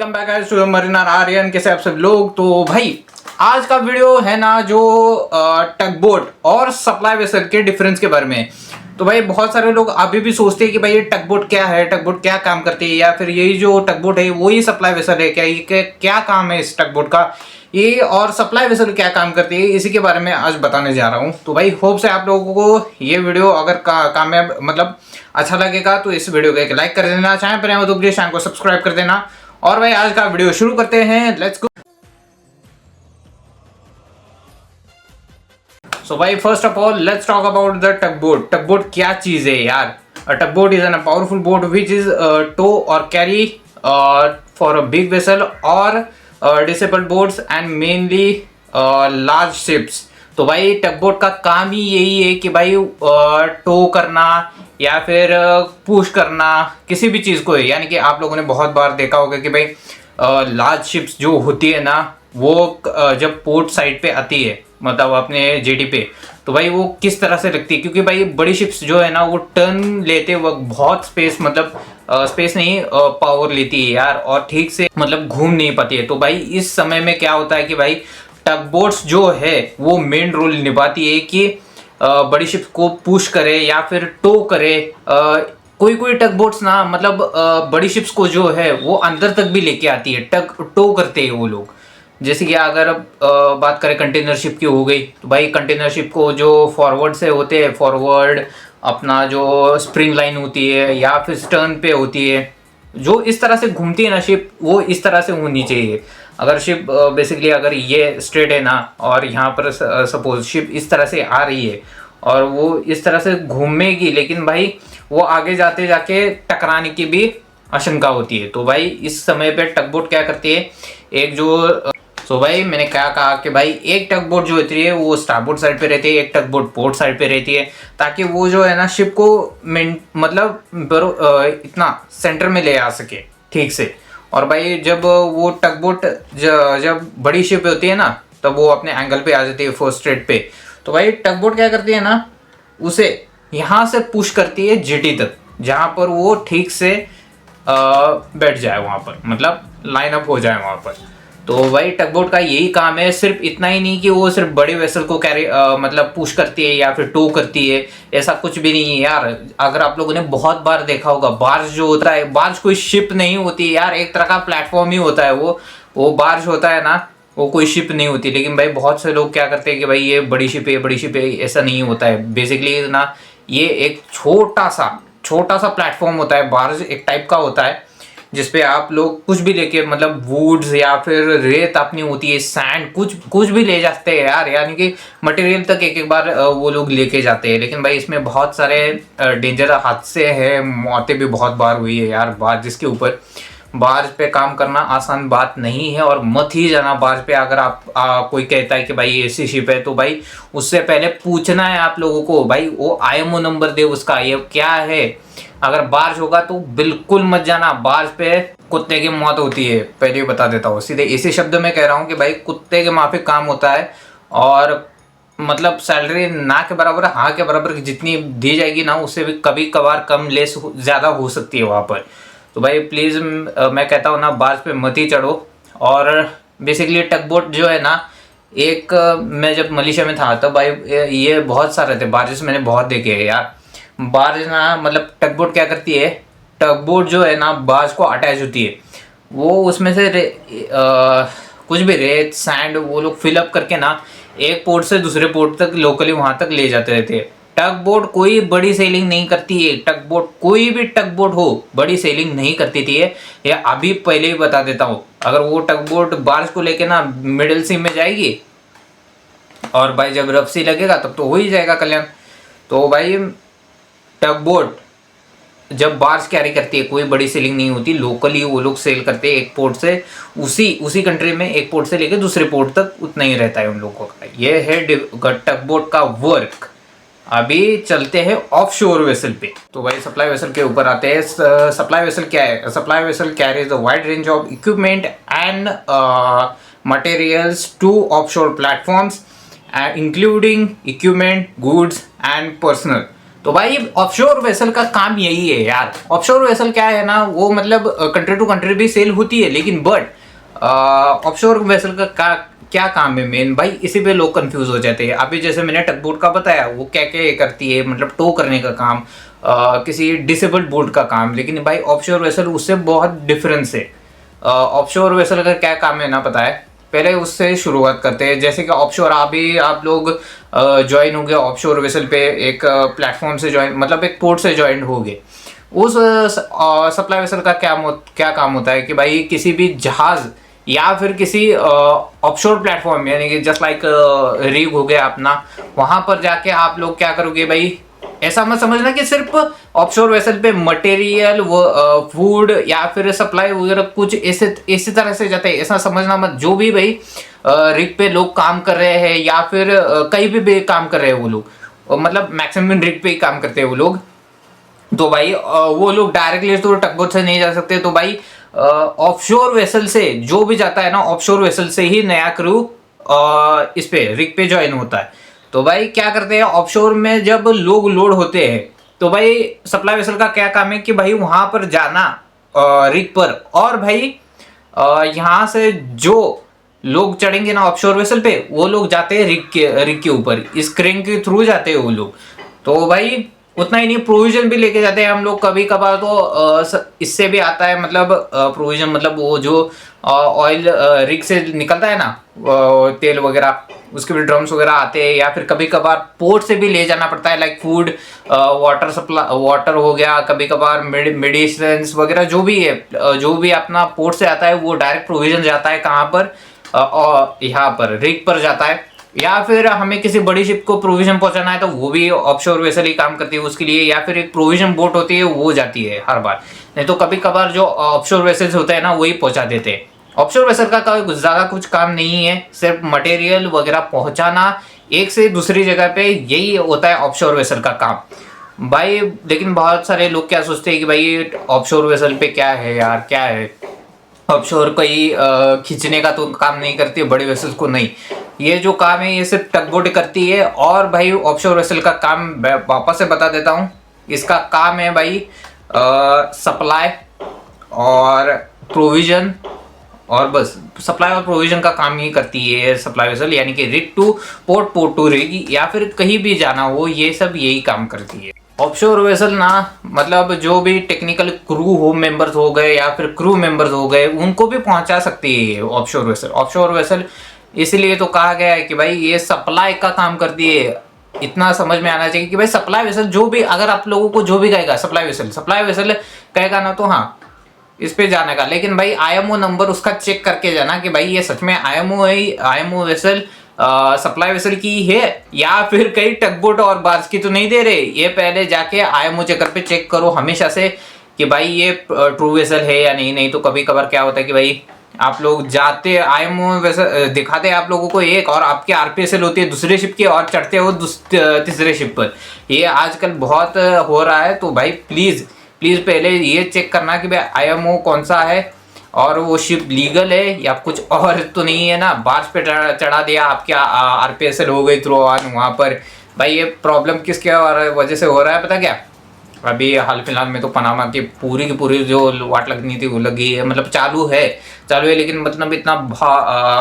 Welcome back guys to Marina Aryan. कैसे आप सब लोग। तो भाई आज का वीडियो है ना जो टग बोट और सप्लाई वेसल के डिफरेंस के बारे में। तो भाई बहुत सारे लोग अभी भी सोचते हैं कि भाई ये टग बोट क्या है, टग बोट क्या काम करती है, या फिर यही जो टग बोट है वही सप्लाई वेसल है क्या, ये क्या काम है इस टग बोट का, ये और सप्लाई वेसल क्या काम करती है, इसी के बारे में आज बताने जा रहा हूँ। तो भाई होप से आप लोगों को ये वीडियो अगर कामयाब मतलब अच्छा लगेगा तो इस वीडियो को एक लाइक कर देना, चैनल पर नए तो प्लीज चैनल को सब्सक्राइब कर देना। और भाई आज का वीडियो शुरू करते हैं, लेट्स गो। सो भाई first of all let's talk about the tug boat. Tug boat क्या चीज है यार। Tug boat is an powerful boat which is tow और carry for a big vessel और disabled boats and mainly large ships. तो भाई टग boat का काम ही यही है कि भाई टो करना या फिर पुश करना किसी भी चीज़ को है। यानी कि आप लोगों ने बहुत बार देखा होगा कि भाई लार्ज शिप्स जो होती है ना वो जब पोर्ट साइड पे आती है मतलब अपने जेटी पे, तो भाई वो किस तरह से लगती है, क्योंकि भाई बड़ी शिप्स जो है ना वो टर्न लेते वक्त बहुत स्पेस मतलब स्पेस नहीं पावर लेती है यार, और ठीक से मतलब घूम नहीं पाती है। तो भाई इस समय में क्या होता है कि भाई टग बोट्स जो है वो मेन रोल निभाती है कि बड़ी शिप को पुश करे या फिर टो करे। कोई कोई टग बोट्स ना मतलब बड़ी शिप्स को जो है वो अंदर तक भी लेके आती है, टग टो करते हैं वो लोग। जैसे कि अगर बात करें कंटेनर शिप की हो गई, तो भाई कंटेनर शिप को जो फॉरवर्ड से होते हैं, फॉरवर्ड अपना जो स्प्रिंग लाइन होती है या फिर स्टर्न पे होती है, जो इस तरह से घूमती है ना शिप, वो इस तरह से होनी चाहिए। अगर शिप बेसिकली अगर ये स्ट्रेट है ना और यहाँ पर सपोज शिप इस तरह से आ रही है और वो इस तरह से घूमेगी, लेकिन भाई वो आगे जाते जाके टकराने की भी आशंका होती है। तो भाई इस समय पे टगबोट क्या करती है, एक जो तो भाई मैंने क्या कहा कि भाई एक टग बोट जो होती है वो स्टारबोर्ड साइड पे रहती है, एक टग बोट पोर्ट साइड पे रहती है, ताकि वो जो है ना शिप को मतलब इतना सेंटर में ले आ सके ठीक से। और भाई जब वो टग बोट जब बड़ी शिप होती है ना तब वो अपने एंगल पे आ जाती है फर्स्ट स्ट्रेट पे। तो भाई टग बोट क्या करती है ना, उसे यहाँ से पुश करती है जेटी तक, जहाँ पर वो ठीक से बैठ जाए, वहाँ पर मतलब लाइन अप हो जाए वहाँ पर। तो भाई टगबोट का यही काम है। सिर्फ इतना ही नहीं कि वो सिर्फ बड़े वेसल को कैरी मतलब पुश करती है या फिर टो करती है, ऐसा कुछ भी नहीं है यार। अगर आप लोगों ने बहुत बार देखा होगा बार्ज जो होता है, बार्ज कोई शिप नहीं होती है यार, एक तरह का प्लेटफॉर्म ही होता है वो बार्ज होता है ना, वो कोई शिप नहीं होती। लेकिन भाई बहुत से लोग क्या करते हैं कि भाई ये बड़ी शिप है, बड़ी शिप है, ऐसा नहीं होता है। बेसिकली ना ये एक छोटा सा प्लेटफॉर्म होता है, बार्ज एक टाइप का होता है जिसपे आप लोग कुछ भी लेके मतलब वुड्स या फिर रेत अपनी होती है, सैंड कुछ भी ले जाते हैं यार, यानी कि मटेरियल तक एक बार वो लोग लेके जाते हैं। लेकिन भाई इसमें बहुत सारे डेंजर हादसे हैं, मौतें भी बहुत बार हुई है यार बार्ज जिसके ऊपर। बार्ज पे काम करना आसान बात नहीं है, और मत ही जाना बार्ज पे। अगर आप कोई कहता है कि भाई ऐसी शिप है, तो भाई उससे पहले पूछना है आप लोगों को, भाई वो आईएमओ नंबर दे उसका, ये क्या है। अगर बार्ज होगा तो बिल्कुल मत जाना बार्ज पे, कुत्ते की मौत होती है, पहले ही बता देता हूँ। सीधे इसी शब्द में कह रहा हूँ कि भाई कुत्ते के माफिक काम होता है, और मतलब सैलरी ना के बराबर हाँ के बराबर जितनी दी जाएगी ना, उससे भी कभी कभार कम लेस ज़्यादा हो सकती है वहाँ पर। तो भाई प्लीज़ मैं कहता हूँ ना बार्ज पे मत ही चढ़ो। और बेसिकली टगबोट जो है ना, एक मैं जब मलेशिया में था तब भाई ये बहुत सारे थे बार्जेस, मैंने बहुत देखे हैं यार। बार्ज ना मतलब टगबोट क्या करती है, टगबोट जो है ना बार्ज को अटैच होती है, वो उसमें से कुछ भी रेत सैंड वो लोग फिलअप करके ना एक पोर्ट से दूसरे पोर्ट तक लोकली वहाँ तक ले जाते रहते हैं। टग बोट कोई बड़ी सेलिंग नहीं करती है, टग बोट कोई भी टग बोट हो बड़ी सेलिंग नहीं करती थी ये अभी पहले ही बता देता हूँ। अगर वो टग बोट बार्ज को लेके ना मिडिल सी में जाएगी, और भाई जब रफ सी लगेगा तब तो हो ही जाएगा कल्याण। तो भाई टग बोट जब बार्ज कैरी करती है कोई बड़ी सेलिंग नहीं होती, लोकली वो लोग सेल करते हैं एक पोर्ट से, उसी कंट्री में एक पोर्ट से लेकर दूसरे पोर्ट तक उतना ही रहता है उन लोगों का। ये है टग बोट का वर्क। अभी चलते हैं ऑफ शोर वेसल पे। तो भाई सप्लाई वेसल के ऊपर आते हैं। सप्लाई वेसल क्या है? Supply vessel carries a wide range of equipment and materials to offshore platforms including equipment goods and personnel. तो भाई ऑफशोर वेसल का काम यही है यार। ऑफशोर वेसल क्या है ना, वो मतलब कंट्री टू कंट्री भी सेल होती है, लेकिन बट ऑफशोर वेसल का क्या काम है मेन भाई, इसी पे लोग कंफ्यूज हो जाते हैं। अभी जैसे मैंने टग बोट का बताया, वो क्या क्या करती है, मतलब टो करने का काम, किसी डिसेबल्ड बोट का काम। लेकिन भाई ऑफशोर वेसल उससे बहुत डिफरेंस है। ऑफशोर वेसल का क्या काम है ना पता है, पहले उससे शुरुआत करते हैं। जैसे कि ऑफशोर अभी आप लोग ज्वाइन हो गए ऑफशोर वेसल पे, एक प्लेटफॉर्म से ज्वाइन, मतलब एक पोर्ट से ज्वाइन हो गए। उस सप्लाई वेसल का क्या काम होता है कि भाई किसी भी जहाज या फिर किसी ऑफशोर प्लेटफॉर्म, यानी कि जस्ट लाइक रिग हो गया अपना, वहां पर जाके आप लोग क्या करोगे भाई, ऐसा मत समझना कि सिर्फ ऑफशोर वेसल पे मटेरियल, वो फूड या फिर सप्लाई वगैरह कुछ इसी तरह से जाते हैं, ऐसा समझना मत। जो भी भाई रिग पे लोग काम कर रहे हैं या फिर कहीं भी काम कर रहे हैं वो लोग, मतलब मैक्सिमम रिग पे ही काम करते हैं वो लोग, तो भाई वो लोग डायरेक्टली तो टगबोट से नहीं जा सकते। तो भाई ऑफशोर वेसल से जो भी जाता है ना, ऑफशोर वेसल से ही नया क्रू इस पे रिग पे ज्वाइन होता है। तो भाई क्या करते हैं ऑफशोर में, जब लोग लोड होते हैं तो भाई सप्लाई वेसल का क्या काम है कि भाई वहां पर जाना रिग पर, और भाई यहाँ से जो लोग चढ़ेंगे ना ऑफशोर वेसल पे, वो लोग जाते हैं रिग के ऊपर, इस क्रेन के थ्रू जाते हैं वो लोग। तो भाई उतना ही नहीं, प्रोविजन भी लेके जाते हैं हम लोग कभी कभार। तो इससे भी आता है, मतलब प्रोविजन, मतलब वो जो ऑयल रिग से निकलता है ना, तेल वगैरह, उसके भी ड्रम्स वगैरह आते हैं, या फिर कभी कभार पोर्ट से भी ले जाना पड़ता है, like food, water supply, water हो गया, कभी कभार मेडिसिन वगैरह, जो भी है, जो भी अपना पोर्ट से आता है वो डायरेक्ट प्रोविजन जाता है कहाँ पर, यहाँ पर रिग पर जाता है। या फिर हमें किसी बड़ी शिप को प्रोविजन पहुंचाना है तो वो भी ऑफशोर वेसल ही काम करती है उसके लिए, या फिर एक प्रोविजन बोट होती है वो जाती है हर बार। नहीं तो कभी कभार जो ऑफशोर वेसल्स होते हैं ना वही पहुंचा देते हैं। ऑफशोर वेसल का कोई ज्यादा कुछ काम नहीं है, सिर्फ मटेरियल वगैरह पहुंचाना एक से दूसरी जगह पे, यही होता है ऑफशोर वेसल का काम भाई। लेकिन बहुत सारे लोग क्या सोचते हैं कि भाई ऑफशोर वेसल पे क्या है यार, क्या है, ऑफशोर कोई खींचने का तो काम नहीं करती है बड़ी वेसल्स को, नहीं, ये जो काम है ये सिर्फ टगबोट करती है। और भाई ऑफशोर वेसल का काम वापस से बता देता हूँ, इसका काम है भाई सप्लाई और प्रोविजन, और बस सप्लाई और प्रोविजन का काम ही करती है सप्लाई वेसल, यानी कि rig to port, port to rig, या फिर कहीं भी जाना हो, ये सब यही काम करती है ऑफशोर वेसल ना। मतलब जो भी टेक्निकल क्रू हो मेंबर्स हो गए या फिर क्रू मेंबर्स हो गए, उनको भी पहुंचा सकती है ऑफशोर वेसल। ऑफशोर वेसल इसलिए तो कहा गया है कि भाई ये सप्लाई का काम करती है। इतना समझ में आना चाहिए कि भाई सप्लाई वेसल जो भी, अगर आप लोगों को जो भी कहेगा सप्लाई वेसल कहेगा ना, तो हाँ इस पे जाने का, लेकिन भाई आईएमओ नंबर उसका चेक करके जाना कि भाई ये सच में आईएमओ है, आईएमओ वेसल सप्लाई वेसल की है, या फिर कई टगबोट और बार्ज की तो नहीं दे रहे। ये पहले जाके आईएमओ चेकर पे चेक करो हमेशा से कि भाई ये ट्रू वेसल है या नहीं। नहीं तो कभी कभार क्या होता है कि भाई आप लोग जाते आईएमओ वेसल दिखाते हैं आप लोगों को एक, और आपकी आरपीएसएल होती है दूसरे शिप की, और चढ़ते हो तीसरे शिप पर। ये आजकल बहुत हो रहा है। तो भाई प्लीज पहले ये चेक करना कि भाई आईएमओ कौन सा है, और वो शिप लीगल है या कुछ और तो नहीं है ना, बार्ज पे चढ़ा दिया, आपके आरपीएसएल हो गई थ्रो ऑन वहाँ पर। भाई ये प्रॉब्लम किसके वजह से हो रहा है पता क्या, अभी हाल फिलहाल में तो पनामा की पूरी जो वाट लगनी थी वो लगी है, मतलब चालू है, लेकिन मतलब इतना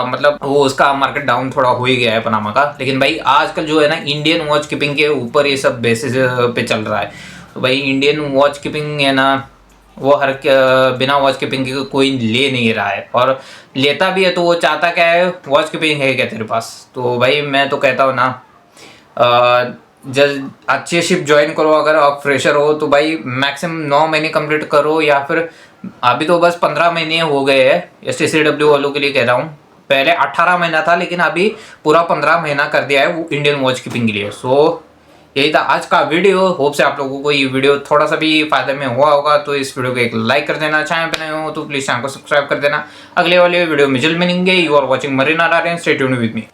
मतलब वो उसका मार्केट डाउन थोड़ा हो ही गया है पनामा का। लेकिन भाई आजकल जो है ना इंडियन वॉच कीपिंग के ऊपर ये सब बेसिस पे चल रहा है। तो भाई इंडियन वॉच कीपिंग है ना, वो हर बिना वॉच कीपिंग के कोई ले नहीं रहा है, और लेता भी है तो वो चाहता क्या है, वॉच कीपिंग है क्या तेरे पास। तो भाई मैं तो कहता हूँ ना, जब अच्छे शिप ज्वाइन करो, अगर आप फ्रेशर हो तो भाई मैक्सिमम 9 महीने कंप्लीट करो, या फिर अभी तो बस 15 महीने हो गए हैं STCW वालों के लिए कह रहा हूँ। पहले 18 महीना था, लेकिन अभी पूरा 15 महीना कर दिया है वो इंडियन वॉच कीपिंग के लिए। सो यही था आज का वीडियो। होप से आप लोगों को ये वीडियो थोड़ा सा भी फायदे में हुआ होगा। तो इस वीडियो को एक लाइक कर देना, चैनल पे नए हो तो प्लीज चैनल को सब्सक्राइब कर देना। अगले वाले वीडियो में जल्द मिलेंगे। You are watching Marina Ryan, stay tuned with me.